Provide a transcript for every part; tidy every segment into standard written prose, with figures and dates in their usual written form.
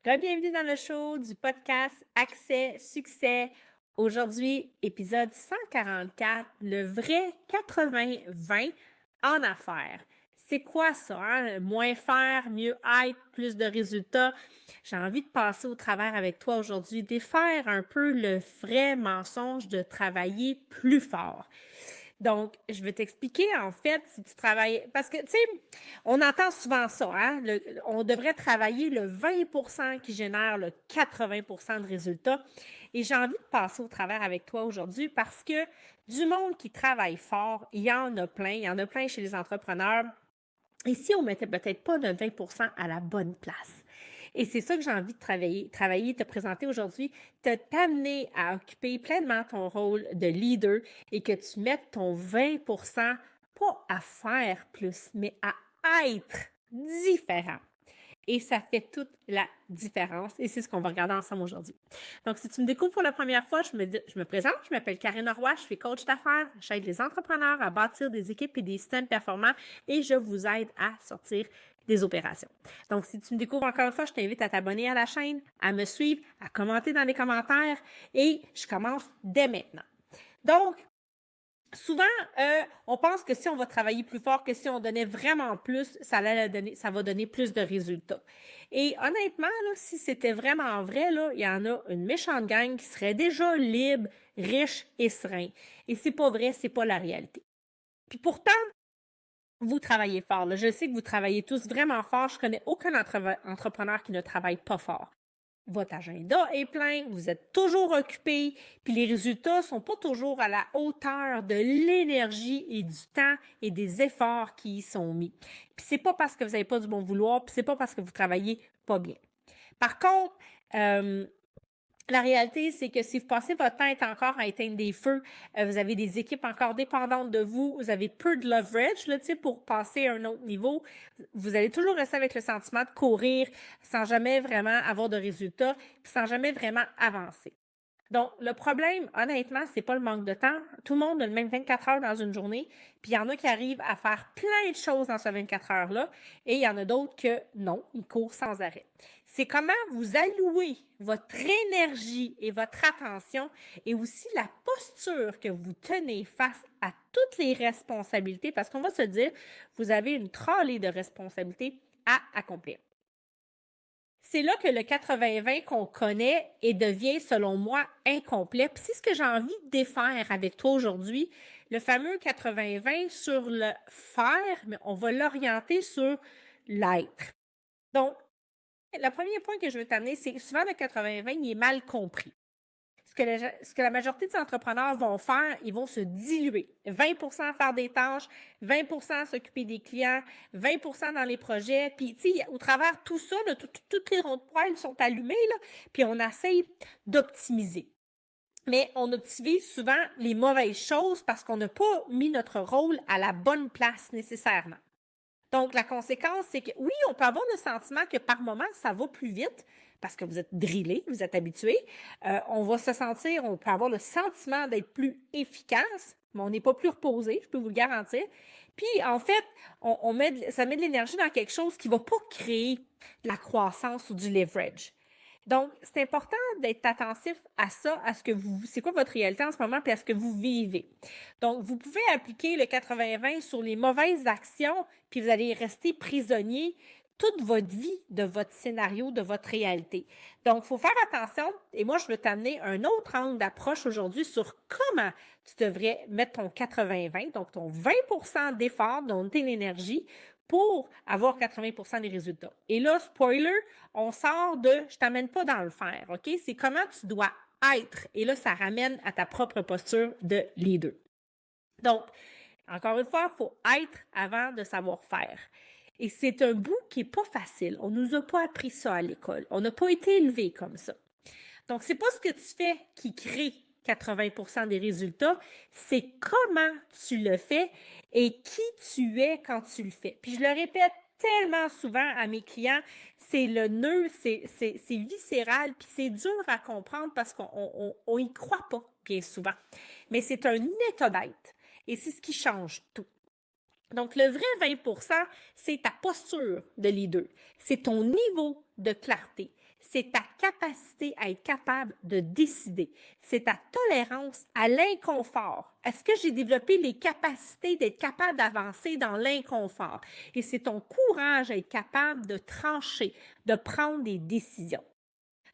Bienvenue dans le show du podcast Accès Succès. Aujourd'hui, épisode 144, le vrai 80-20 en affaires. C'est quoi ça, hein? Moins faire, mieux être, plus de résultats. J'ai envie de passer au travers avec toi aujourd'hui, défaire un peu le vrai mensonge de travailler plus fort. Donc, je vais t'expliquer, en fait, si tu travailles... Parce que, tu sais, on entend souvent ça, hein? On devrait travailler le 20% qui génère le 80% de résultats. Et j'ai envie de passer au travers avec toi aujourd'hui parce que du monde qui travaille fort, il y en a plein. Il y en a plein chez les entrepreneurs. Et si on mettait peut-être pas notre 20% à la bonne place? Et c'est ça que j'ai envie de travailler, te présenter aujourd'hui, t'amener à occuper pleinement ton rôle de leader et que tu mettes ton 20% pas à faire plus, mais à être différent. Et ça fait toute la différence. Et c'est ce qu'on va regarder ensemble aujourd'hui. Donc, si tu me découvres pour la première fois, je me présente. Je m'appelle Karine Roy. Je suis coach d'affaires. J'aide les entrepreneurs à bâtir des équipes et des systèmes performants et je vous aide à sortir des opérations. Donc, si tu me découvres encore une fois, je t'invite à t'abonner à la chaîne, à me suivre, à commenter dans les commentaires et je commence dès maintenant. Donc, souvent, on pense que si on va travailler plus fort, que si on donnait vraiment plus, ça va donner plus de résultats. Et honnêtement, là, si c'était vraiment vrai, là, il y en a une méchante gang qui serait déjà libre, riche et serein. Et c'est pas vrai, c'est pas la réalité. Puis pourtant, vous travaillez fort. Là. Je sais que vous travaillez tous vraiment fort. Je connais aucun entrepreneur qui ne travaille pas fort. Votre agenda est plein, vous êtes toujours occupé, puis les résultats sont pas toujours à la hauteur de l'énergie et du temps et des efforts qui y sont mis. Puis c'est pas parce que vous n'avez pas du bon vouloir, puis c'est pas parce que vous travaillez pas bien. Par contre, la réalité, c'est que si vous passez votre temps encore à éteindre des feux, vous avez des équipes encore dépendantes de vous, vous avez peu de leverage là, pour passer à un autre niveau, vous allez toujours rester avec le sentiment de courir sans jamais vraiment avoir de résultats, sans jamais vraiment avancer. Donc, le problème, honnêtement, c'est pas le manque de temps. Tout le monde a le même 24 heures dans une journée, puis il y en a qui arrivent à faire plein de choses dans ces 24 heures-là, et il y en a d'autres que non, ils courent sans arrêt. C'est comment vous allouez votre énergie et votre attention et aussi la posture que vous tenez face à toutes les responsabilités, parce qu'on va se dire, vous avez une trolley de responsabilités à accomplir. C'est là que le 80-20 qu'on connaît et devient, selon moi, incomplet. Puis c'est ce que j'ai envie de défaire avec toi aujourd'hui. Le fameux 80-20 sur le faire, mais on va l'orienter sur l'être. Donc, le premier point que je veux t'amener, c'est que souvent le 80-20, il est mal compris. Ce que la majorité des entrepreneurs vont faire, ils vont se diluer. 20% faire des tâches, 20% s'occuper des clients, 20% dans les projets. Puis, tu sais, au travers tout ça, toutes les ronds de poêle sont allumés, là, puis on essaye d'optimiser. Mais on optimise souvent les mauvaises choses parce qu'on n'a pas mis notre rôle à la bonne place nécessairement. Donc, la conséquence, c'est que oui, on peut avoir le sentiment que par moment, ça va plus vite parce que vous êtes drillé, vous êtes habitué. On va se sentir, on peut avoir le sentiment d'être plus efficace, mais on n'est pas plus reposé, je peux vous le garantir. Puis, en fait, ça met de l'énergie dans quelque chose qui ne va pas créer de la croissance ou du leverage. Donc, c'est important d'être attentif à ça, à ce que c'est quoi votre réalité en ce moment, puis à ce que vous vivez. Donc, vous pouvez appliquer le 80-20 sur les mauvaises actions, puis vous allez rester prisonnier toute votre vie de votre scénario, de votre réalité. Donc, il faut faire attention, et moi, je veux t'amener un autre angle d'approche aujourd'hui sur comment tu devrais mettre ton 80-20, donc ton 20% d'effort, dont l'énergie, pour avoir 80% des résultats. Et là, spoiler, on sort de « je t'amène pas dans le faire », OK? C'est comment tu dois être. Et là, ça ramène à ta propre posture de leader. Donc, encore une fois, il faut être avant de savoir faire. Et c'est un bout qui n'est pas facile. On ne nous a pas appris ça à l'école. On n'a pas été élevé comme ça. Donc, c'est pas ce que tu fais qui crée 80% des résultats, c'est comment tu le fais et qui tu es quand tu le fais. Puis je le répète tellement souvent à mes clients, c'est le nœud, c'est viscéral, puis c'est dur à comprendre parce qu'on y croit pas bien souvent. Mais c'est un état d'être et c'est ce qui change tout. Donc, le vrai 20%, c'est ta posture de leader. C'est ton niveau de clarté. c'est ta capacité à être capable de décider. C'est ta tolérance à l'inconfort. Est-ce que j'ai développé les capacités d'être capable d'avancer dans l'inconfort? Et c'est ton courage à être capable de trancher, de prendre des décisions.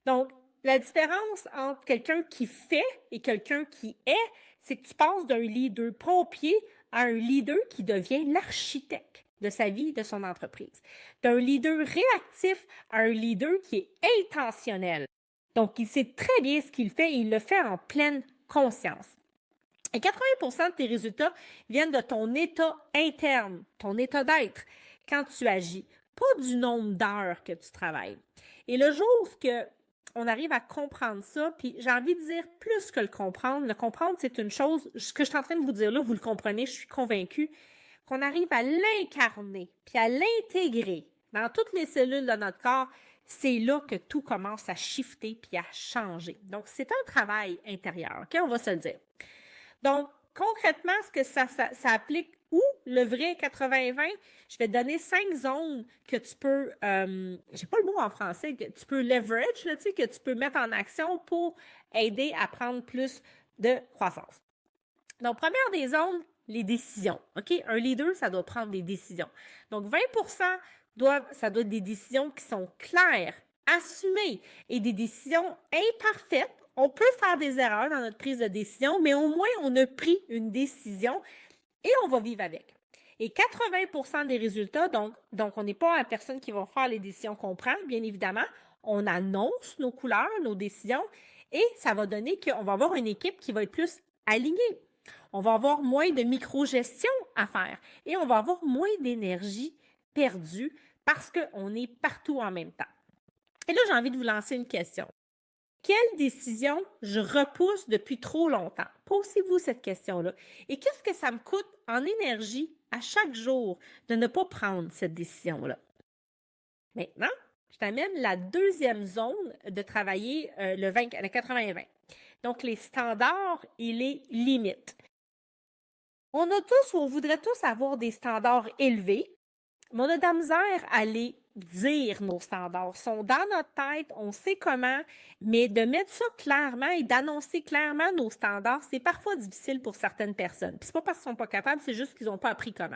Donc, la différence entre quelqu'un qui fait et quelqu'un qui est, c'est que tu passes d'un leader pompier à un leader qui devient l'architecte de sa vie, de son entreprise. D'un leader réactif à un leader qui est intentionnel. Donc, il sait très bien ce qu'il fait et il le fait en pleine conscience. Et 80% de tes résultats viennent de ton état interne, ton état d'être, quand tu agis, pas du nombre d'heures que tu travailles. Et le jour que on arrive à comprendre ça, puis j'ai envie de dire plus que le comprendre. Le comprendre, c'est une chose, ce que je suis en train de vous dire là, vous le comprenez, je suis convaincue, qu'on arrive à l'incarner, puis à l'intégrer dans toutes les cellules de notre corps, c'est là que tout commence à shifter puis à changer. Donc, c'est un travail intérieur, OK? On va se le dire. Donc, concrètement, ce que ça applique où le vrai 80-20? Je vais te donner 5 zones que tu peux, j'ai pas le mot en français, que tu peux leverage, là, tu sais, que tu peux mettre en action pour aider à prendre plus de croissance. Donc, première des zones, les décisions. OK? Un leader, ça doit prendre des décisions. Donc, 20% ça doit être des décisions qui sont claires, assumées et des décisions imparfaites. On peut faire des erreurs dans notre prise de décision, mais au moins, on a pris une décision et on va vivre avec. Et 80% des résultats, donc on n'est pas la personne qui va faire les décisions qu'on prend, bien évidemment. On annonce nos couleurs, nos décisions, et ça va donner qu'on va avoir une équipe qui va être plus alignée. On va avoir moins de micro-gestion à faire et on va avoir moins d'énergie perdue parce qu'on est partout en même temps. Et là, j'ai envie de vous lancer une question. Quelle décision je repousse depuis trop longtemps? Posez-vous cette question-là. Et qu'est-ce que ça me coûte en énergie à chaque jour de ne pas prendre cette décision-là? Maintenant, je t'amène la deuxième zone de travailler le 80-20. Donc, les standards et les limites. On voudrait tous avoir des standards élevés, mais on a de la misère à les dire, nos standards. Ils sont dans notre tête, on sait comment, mais de mettre ça clairement et d'annoncer clairement nos standards, c'est parfois difficile pour certaines personnes. Puis c'est pas parce qu'ils sont pas capables, c'est juste qu'ils n'ont pas appris comment.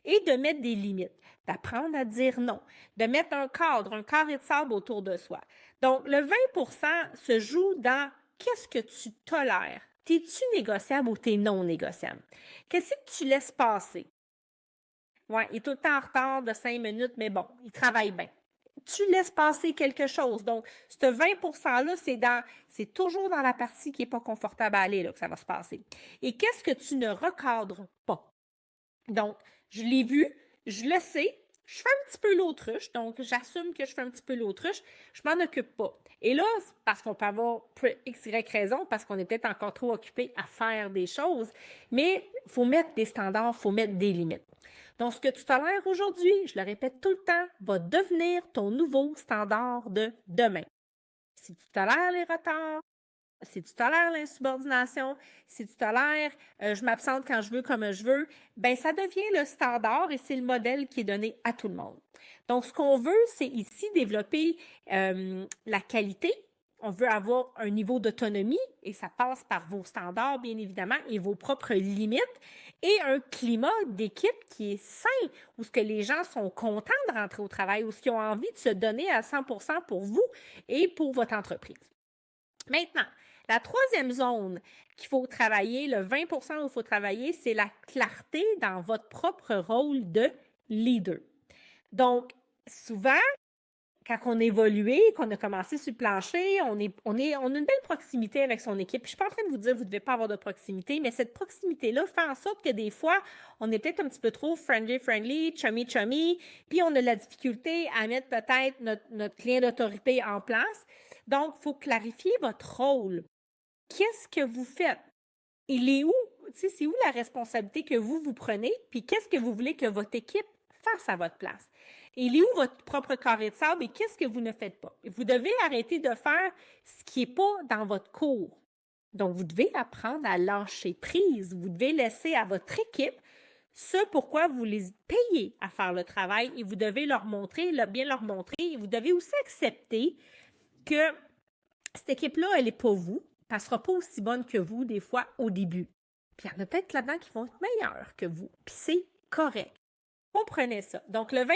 Et de mettre des limites, d'apprendre à dire non, de mettre un cadre, un carré de sable autour de soi. Donc, le 20% se joue dans qu'est-ce que tu tolères. T'es-tu négociable ou t'es non négociable? Qu'est-ce que tu laisses passer? Ouais, il est tout le temps en retard de 5 minutes, mais bon, il travaille bien. Tu laisses passer quelque chose. Donc, ce 20%-là, c'est toujours dans la partie qui n'est pas confortable à aller, là, que ça va se passer. Et qu'est-ce que tu ne recadres pas? Donc, je l'ai vu, je le sais, je fais un petit peu l'autruche, donc j'assume que je fais un petit peu l'autruche, je m'en occupe pas. Et là, parce qu'on peut avoir X, Y raison, parce qu'on est peut-être encore trop occupé à faire des choses, mais il faut mettre des standards, il faut mettre des limites. Donc, ce que tu tolères aujourd'hui, je le répète tout le temps, va devenir ton nouveau standard de demain. Si tu tolères les retards, si tu tolères l'insubordination, si tu tolères je m'absente quand je veux, comme je veux, ben ça devient le standard et c'est le modèle qui est donné à tout le monde. Donc, ce qu'on veut, c'est ici développer la qualité. On veut avoir un niveau d'autonomie et ça passe par vos standards, bien évidemment, et vos propres limites et un climat d'équipe qui est sain, où ce que les gens sont contents de rentrer au travail, où ce qu'ils ont envie de se donner à 100% pour vous et pour votre entreprise. Maintenant, la troisième zone qu'il faut travailler, le 20% où il faut travailler, c'est la clarté dans votre propre rôle de leader. Donc, souvent, quand on a évolué, qu'on a commencé sur le plancher, on a une belle proximité avec son équipe. Je suis pas en train de vous dire que vous ne devez pas avoir de proximité, mais cette proximité-là fait en sorte que des fois, on est peut-être un petit peu trop friendly, chummy, puis on a de la difficulté à mettre peut-être notre lien d'autorité en place. Donc, il faut clarifier votre rôle. Qu'est-ce que vous faites? Il est où? Tu sais, c'est où la responsabilité que vous prenez? Puis qu'est-ce que vous voulez que votre équipe fasse à votre place? Il est où votre propre carré de sable et qu'est-ce que vous ne faites pas? Vous devez arrêter de faire ce qui n'est pas dans votre cours. Donc, vous devez apprendre à lâcher prise. Vous devez laisser à votre équipe ce pourquoi vous les payez à faire le travail et vous devez bien leur montrer et vous devez aussi accepter que cette équipe-là, elle n'est pas vous, elle ne sera pas aussi bonne que vous, des fois, au début. Puis il y en a peut-être là-dedans qui vont être meilleurs que vous. Puis c'est correct. Comprenez ça. Donc, le 20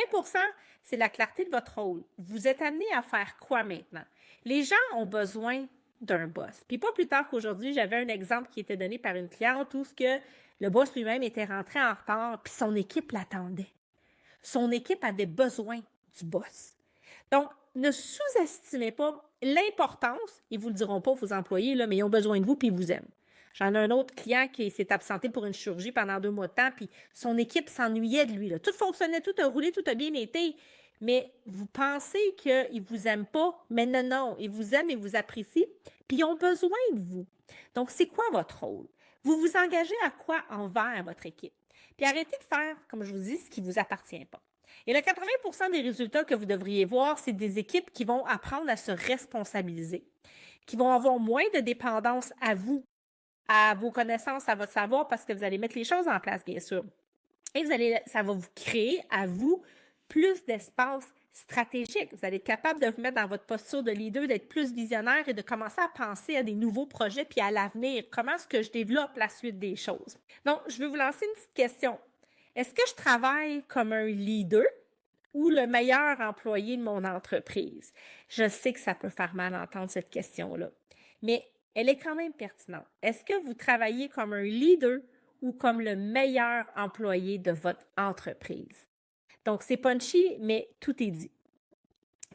c'est la clarté de votre rôle. Vous êtes amené à faire quoi maintenant? Les gens ont besoin d'un boss. Puis pas plus tard qu'aujourd'hui, j'avais un exemple qui était donné par une cliente où le boss lui-même était rentré en retard, puis son équipe l'attendait. Son équipe avait besoin du boss. Donc, ne sous-estimez pas l'importance, ils ne vous le diront pas, vos employés, là, mais ils ont besoin de vous puis ils vous aiment. J'en ai un autre client qui s'est absenté pour une chirurgie pendant 2 mois de temps, puis son équipe s'ennuyait de lui. Là. Tout fonctionnait, tout a roulé, tout a bien été. Mais vous pensez qu'ils ne vous aiment pas, mais non, ils vous aiment, ils vous apprécient, puis ils ont besoin de vous. Donc, c'est quoi votre rôle? Vous vous engagez à quoi envers votre équipe? Puis arrêtez de faire, comme je vous dis, ce qui ne vous appartient pas. Et le 80 des résultats que vous devriez voir, c'est des équipes qui vont apprendre à se responsabiliser, qui vont avoir moins de dépendance à vous, à vos connaissances, à votre savoir, parce que vous allez mettre les choses en place, bien sûr. Et ça va vous créer à vous plus d'espace stratégique. Vous allez être capable de vous mettre dans votre posture de leader, d'être plus visionnaire et de commencer à penser à des nouveaux projets puis à l'avenir. Comment est-ce que je développe la suite des choses? Donc, je vais vous lancer une petite question. Est-ce que je travaille comme un leader ou le meilleur employé de mon entreprise? Je sais que ça peut faire mal entendre cette question-là, mais elle est quand même pertinente. Est-ce que vous travaillez comme un leader ou comme le meilleur employé de votre entreprise? Donc, c'est punchy, mais tout est dit.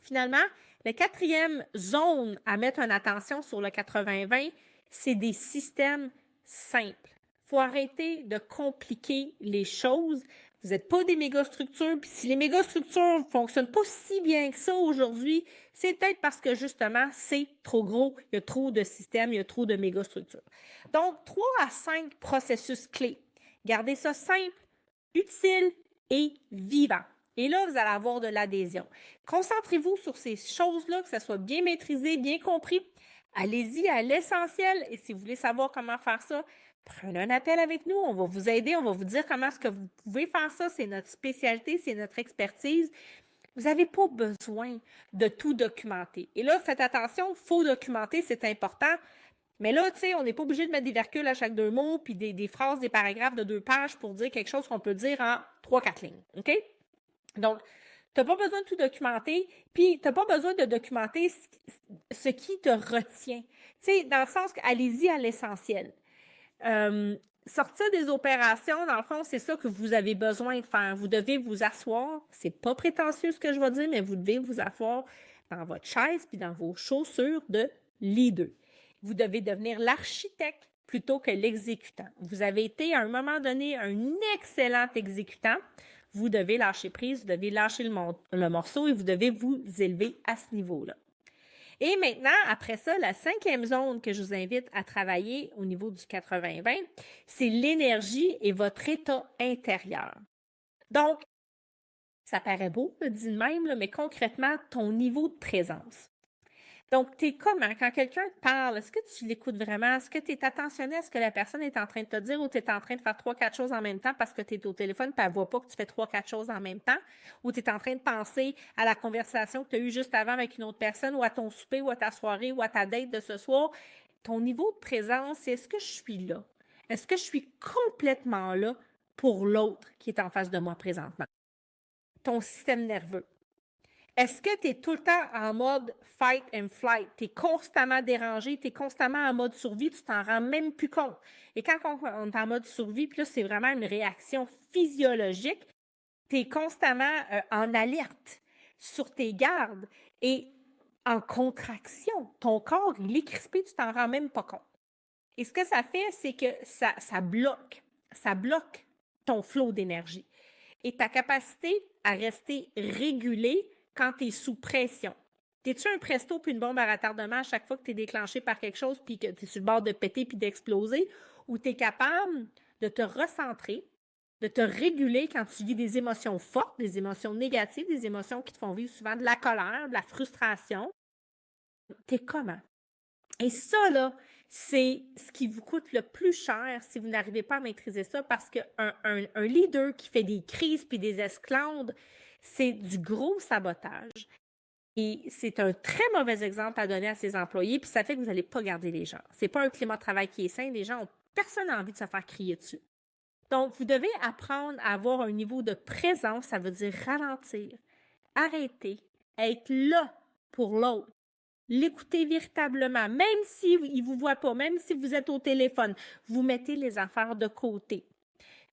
Finalement, la 4e zone à mettre une attention sur le 80-20, c'est des systèmes simples. Il faut arrêter de compliquer les choses. Vous n'êtes pas des mégastructures, puis si les mégastructures ne fonctionnent pas si bien que ça aujourd'hui, c'est peut-être parce que justement, c'est trop gros, il y a trop de systèmes, il y a trop de mégastructures. Donc, 3 à 5 processus clés. Gardez ça simple, utile et vivant. Et là, vous allez avoir de l'adhésion. Concentrez-vous sur ces choses-là, que ça soit bien maîtrisé, bien compris. Allez-y à l'essentiel. Et si vous voulez savoir comment faire ça, prenez un appel avec nous. On va vous aider. On va vous dire comment est-ce que vous pouvez faire ça. C'est notre spécialité, c'est notre expertise. Vous n'avez pas besoin de tout documenter. Et là, faites attention, il faut documenter, c'est important. Mais là, tu sais, on n'est pas obligé de mettre des virgules à chaque 2 mots, puis des phrases, des paragraphes de 2 pages pour dire quelque chose qu'on peut dire en 3-4 lignes. OK? Donc, tu n'as pas besoin de tout documenter, puis tu n'as pas besoin de documenter ce qui te retient. Tu sais, dans le sens que allez-y à l'essentiel. Sortir des opérations, dans le fond, c'est ça que vous avez besoin de faire. Vous devez vous asseoir. C'est pas prétentieux ce que je vais dire, mais vous devez vous asseoir dans votre chaise puis dans vos chaussures de leader. Vous devez devenir l'architecte plutôt que l'exécutant. Vous avez été à un moment donné un excellent exécutant. Vous devez lâcher prise, vous devez lâcher le morceau et vous devez vous élever à ce niveau-là. Et maintenant, après ça, la 5e zone que je vous invite à travailler au niveau du 80-20, c'est l'énergie et votre état intérieur. Donc, ça paraît beau, dit de même, là, mais concrètement, ton niveau de présence. Donc, tu es comment? Quand quelqu'un te parle, est-ce que tu l'écoutes vraiment? Est-ce que tu es attentionné à ce que la personne est en train de te dire ou tu es en train de faire 3-4 choses en même temps parce que tu es au téléphone et elle ne voit pas que tu fais 3-4 choses en même temps? Ou tu es en train de penser à la conversation que tu as eue juste avant avec une autre personne ou à ton souper ou à ta soirée ou à ta date de ce soir? Ton niveau de présence, c'est est-ce que je suis là? Est-ce que je suis complètement là pour l'autre qui est en face de moi présentement? Ton système nerveux. Est-ce que tu es tout le temps en mode fight and flight? Tu es constamment dérangé, tu es constamment en mode survie, tu t'en rends même plus compte. Et quand on est en mode survie, puis là, c'est vraiment une réaction physiologique, tu es constamment en alerte, sur tes gardes et en contraction. Ton corps, il est crispé, tu t'en rends même pas compte. Et ce que ça fait, c'est que ça bloque ton flot d'énergie et ta capacité à rester régulé quand tu es sous pression. T'es-tu un presto puis une bombe à retardement à chaque fois que tu es déclenché par quelque chose puis que tu es sur le bord de péter puis d'exploser, ou tu es capable de te recentrer, de te réguler quand tu vis des émotions fortes, des émotions négatives, des émotions qui te font vivre souvent de la colère, de la frustration? T'es comment? Et ça, là, c'est ce qui vous coûte le plus cher si vous n'arrivez pas à maîtriser ça, parce qu'un leader qui fait des crises puis des esclandres, c'est du gros sabotage. Et c'est un très mauvais exemple à donner à ses employés, puis ça fait que vous n'allez pas garder les gens. C'est pas un climat de travail qui est sain, les gens ont personne n'a envie de se faire crier dessus. Donc, vous devez apprendre à avoir un niveau de présence, ça veut dire ralentir, arrêter, être là pour l'autre, l'écouter véritablement, même s'il ne vous voit pas, même si vous êtes au téléphone, vous mettez les affaires de côté.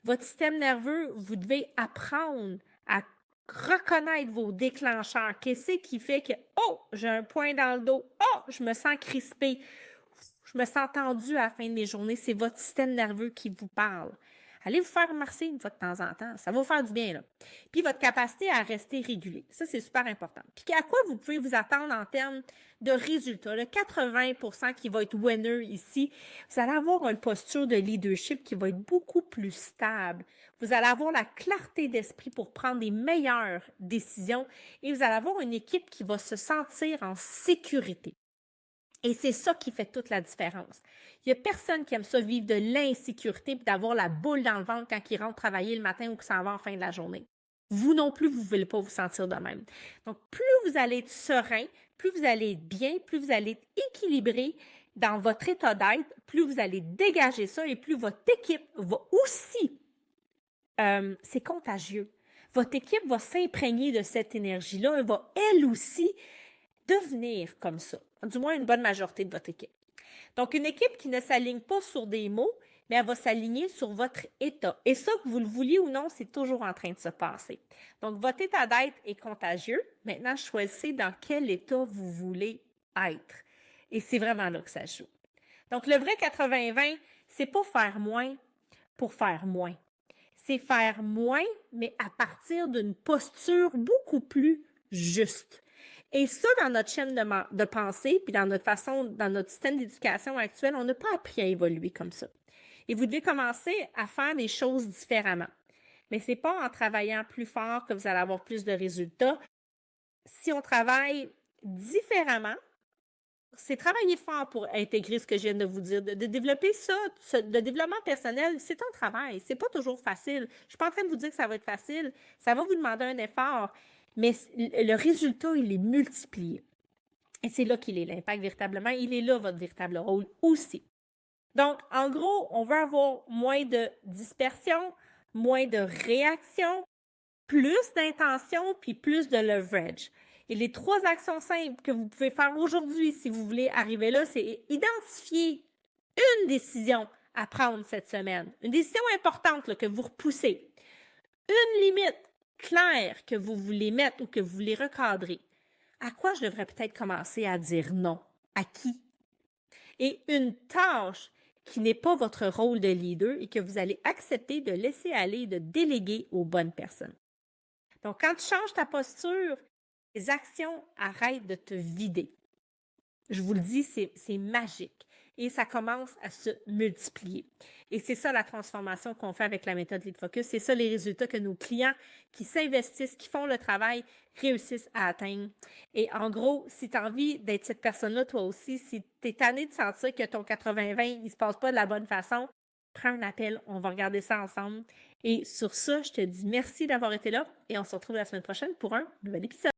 Votre système nerveux, vous devez apprendre à reconnaître vos déclencheurs. Qu'est-ce qui fait que, oh, j'ai un point dans le dos, oh, je me sens crispé, je me sens tendu à la fin de mes journées. C'est votre système nerveux qui vous parle. Allez vous faire masser une fois de temps en temps. Ça va vous faire du bien, là. Puis votre capacité à rester régulé. Ça, c'est super important. Puis à quoi vous pouvez vous attendre en termes de résultats? Le 80% qui va être winner ici, vous allez avoir une posture de leadership qui va être beaucoup plus stable. Vous allez avoir la clarté d'esprit pour prendre les meilleures décisions et vous allez avoir une équipe qui va se sentir en sécurité. Et c'est ça qui fait toute la différence. Il n'y a personne qui aime ça, vivre de l'insécurité et d'avoir la boule dans le ventre quand il rentre travailler le matin ou qu'il s'en va en fin de la journée. Vous non plus, vous ne voulez pas vous sentir de même. Donc, plus vous allez être serein, plus vous allez être bien, plus vous allez être équilibré dans votre état d'être, plus vous allez dégager ça et plus votre équipe va aussi, c'est contagieux. Votre équipe va s'imprégner de cette énergie-là, elle va elle aussi devenir comme ça, du moins une bonne majorité de votre équipe. Donc, une équipe qui ne s'aligne pas sur des mots, mais elle va s'aligner sur votre état. Et ça, que vous le vouliez ou non, c'est toujours en train de se passer. Donc, votre état d'être est contagieux. Maintenant, choisissez dans quel état vous voulez être. Et c'est vraiment là que ça joue. Donc, le vrai 80-20, c'est pas faire moins pour faire moins. C'est faire moins, mais à partir d'une posture beaucoup plus juste. Et ça, dans notre chaîne de pensée, puis dans notre système d'éducation actuel, on n'a pas appris à évoluer comme ça. Et vous devez commencer à faire les choses différemment. Mais ce n'est pas en travaillant plus fort que vous allez avoir plus de résultats. Si on travaille différemment, c'est travailler fort pour intégrer ce que je viens de vous dire, de développer ça, le développement personnel, c'est un travail, c'est pas toujours facile. Je ne suis pas en train de vous dire que ça va être facile, ça va vous demander un effort, mais le résultat, il est multiplié. Et c'est là qu'il est l'impact véritablement, il est là votre véritable rôle aussi. Donc, en gros, on veut avoir moins de dispersion, moins de réaction, plus d'intention, puis plus de leverage. Et les 3 actions simples que vous pouvez faire aujourd'hui si vous voulez arriver là, c'est identifier une décision à prendre cette semaine. Une décision importante là, que vous repoussez. Une limite claire que vous voulez mettre ou que vous voulez recadrer. À quoi je devrais peut-être commencer à dire non? À qui? Et une tâche qui n'est pas votre rôle de leader et que vous allez accepter de laisser aller, de déléguer aux bonnes personnes. Donc, quand tu changes ta posture, les actions arrêtent de te vider. Je vous le dis, c'est magique. Et ça commence à se multiplier. Et c'est ça la transformation qu'on fait avec la méthode Lead Focus. C'est ça les résultats que nos clients qui s'investissent, qui font le travail, réussissent à atteindre. Et en gros, si tu as envie d'être cette personne-là, toi aussi, si tu es tanné de sentir que ton 80-20, il ne se passe pas de la bonne façon, prends un appel, on va regarder ça ensemble. Et sur ça, je te dis merci d'avoir été là et on se retrouve la semaine prochaine pour un nouvel épisode.